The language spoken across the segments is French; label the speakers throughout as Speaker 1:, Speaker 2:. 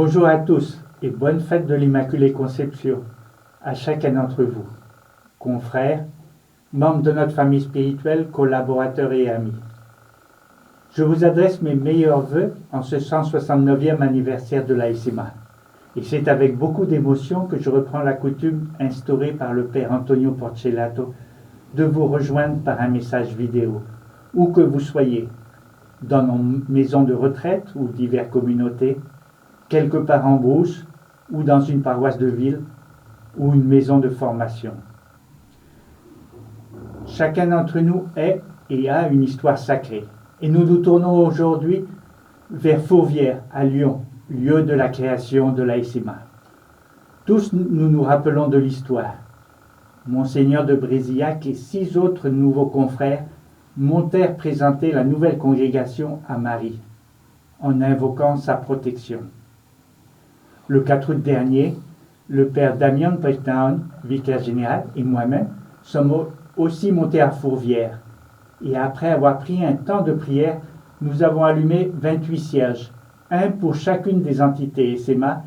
Speaker 1: Bonjour à tous et bonne fête de l'Immaculée Conception à chacun d'entre vous, confrères, membres de notre famille spirituelle, collaborateurs et amis. Je vous adresse mes meilleurs vœux en ce 169e anniversaire de la SMA. Et c'est avec beaucoup d'émotion que je reprends la coutume instaurée par le Père Antonio Porcellato de vous rejoindre par un message vidéo, où que vous soyez, dans nos maisons de retraite ou diverses communautés, quelque part en brousse ou dans une paroisse de ville ou une maison de formation. Chacun d'entre nous est et a une histoire sacrée. Et nous nous tournons aujourd'hui vers Fourvière, à Lyon, lieu de la création de la SMA. Tous nous nous rappelons de l'histoire. Monseigneur de Brézillac et 6 autres nouveaux confrères montèrent présenter la nouvelle congrégation à Marie, en invoquant sa protection. Le 4 août dernier, le père Damien Breakdown, vicaire général, et moi-même sommes aussi montés à Fourvière. Et après avoir pris un temps de prière, nous avons allumé 28 cierges, un pour chacune des entités SMA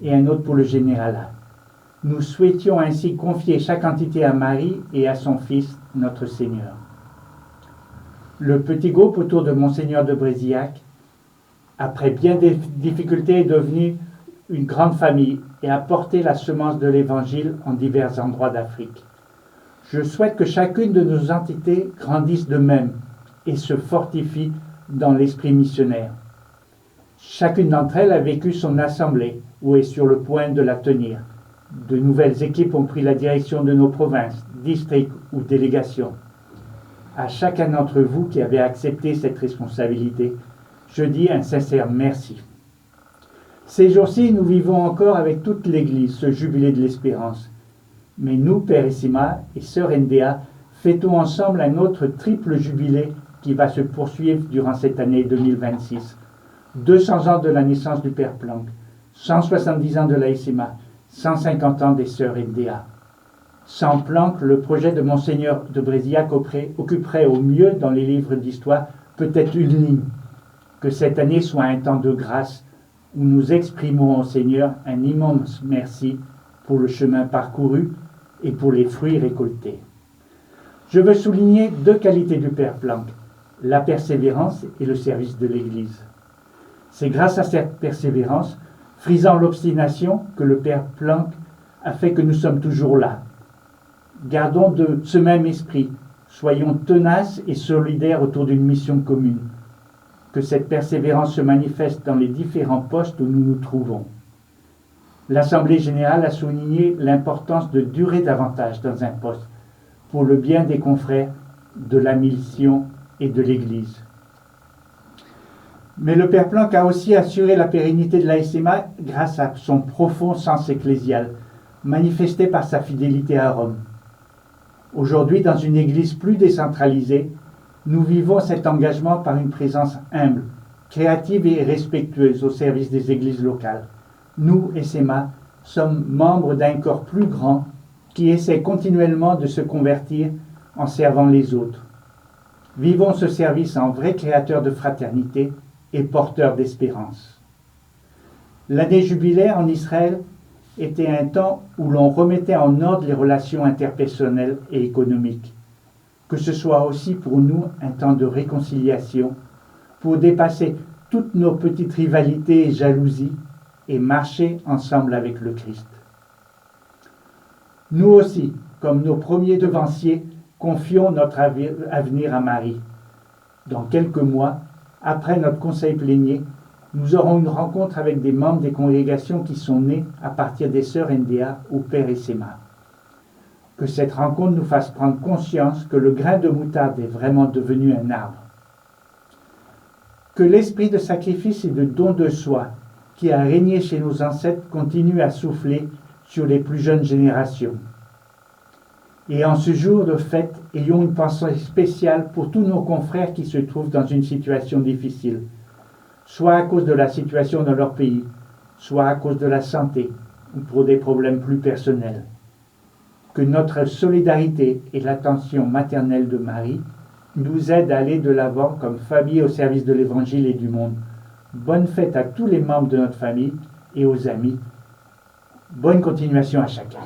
Speaker 1: et un autre pour le généralat. Nous souhaitions ainsi confier chaque entité à Marie et à son Fils, notre Seigneur. Le petit groupe autour de Monseigneur de Brézillac, après bien des difficultés, est devenu une grande famille et a porté la semence de l'Évangile en divers endroits d'Afrique. Je souhaite que chacune de nos entités grandisse de même et se fortifie dans l'esprit missionnaire. Chacune d'entre elles a vécu son assemblée ou est sur le point de la tenir. De nouvelles équipes ont pris la direction de nos provinces, districts ou délégations. À chacun d'entre vous qui avez accepté cette responsabilité, je dis un sincère merci. Ces jours-ci, nous vivons encore avec toute l'Église ce jubilé de l'espérance. Mais nous, Père SMA et Sœur NDA, fêtons ensemble un autre triple jubilé qui va se poursuivre durant cette année 2026. 200 ans de la naissance du Père Planck, 170 ans de la SMA, 150 ans des Sœurs NDA. Sans Planck, le projet de Monseigneur de Brézillac occuperait au mieux dans les livres d'histoire peut-être une ligne. Que cette année soit un temps de grâce où nous exprimons au Seigneur un immense merci pour le chemin parcouru et pour les fruits récoltés. Je veux souligner 2 qualités du Père Planck, la persévérance et le service de l'Église. C'est grâce à cette persévérance, frisant l'obstination, que le Père Planck a fait que nous sommes toujours là. Gardons de ce même esprit, soyons tenaces et solidaires autour d'une mission commune. Que cette persévérance se manifeste dans les différents postes où nous nous trouvons. L'Assemblée générale a souligné l'importance de durer davantage dans un poste pour le bien des confrères, de la mission et de l'Église. Mais le Père Planck a aussi assuré la pérennité de la SMA grâce à son profond sens ecclésial, manifesté par sa fidélité à Rome. Aujourd'hui, dans une Église plus décentralisée, nous vivons cet engagement par une présence humble, créative et respectueuse au service des églises locales. Nous, SMA, sommes membres d'un corps plus grand qui essaie continuellement de se convertir en servant les autres. Vivons ce service en vrais créateurs de fraternité et porteurs d'espérance. L'année jubilaire en Israël était un temps où l'on remettait en ordre les relations interpersonnelles et économiques. Que ce soit aussi pour nous un temps de réconciliation, pour dépasser toutes nos petites rivalités et jalousies et marcher ensemble avec le Christ. Nous aussi, comme nos premiers devanciers, confions notre avenir à Marie. Dans quelques mois, après notre conseil plénier, nous aurons une rencontre avec des membres des congrégations qui sont nées à partir des Sœurs NDA ou Père SMA. Que cette rencontre nous fasse prendre conscience que le grain de moutarde est vraiment devenu un arbre. Que l'esprit de sacrifice et de don de soi qui a régné chez nos ancêtres continue à souffler sur les plus jeunes générations. Et en ce jour de fête, ayons une pensée spéciale pour tous nos confrères qui se trouvent dans une situation difficile, soit à cause de la situation dans leur pays, soit à cause de la santé ou pour des problèmes plus personnels. Que notre solidarité et l'attention maternelle de Marie nous aident à aller de l'avant comme famille au service de l'Évangile et du monde. Bonne fête à tous les membres de notre famille et aux amis. Bonne continuation à chacun.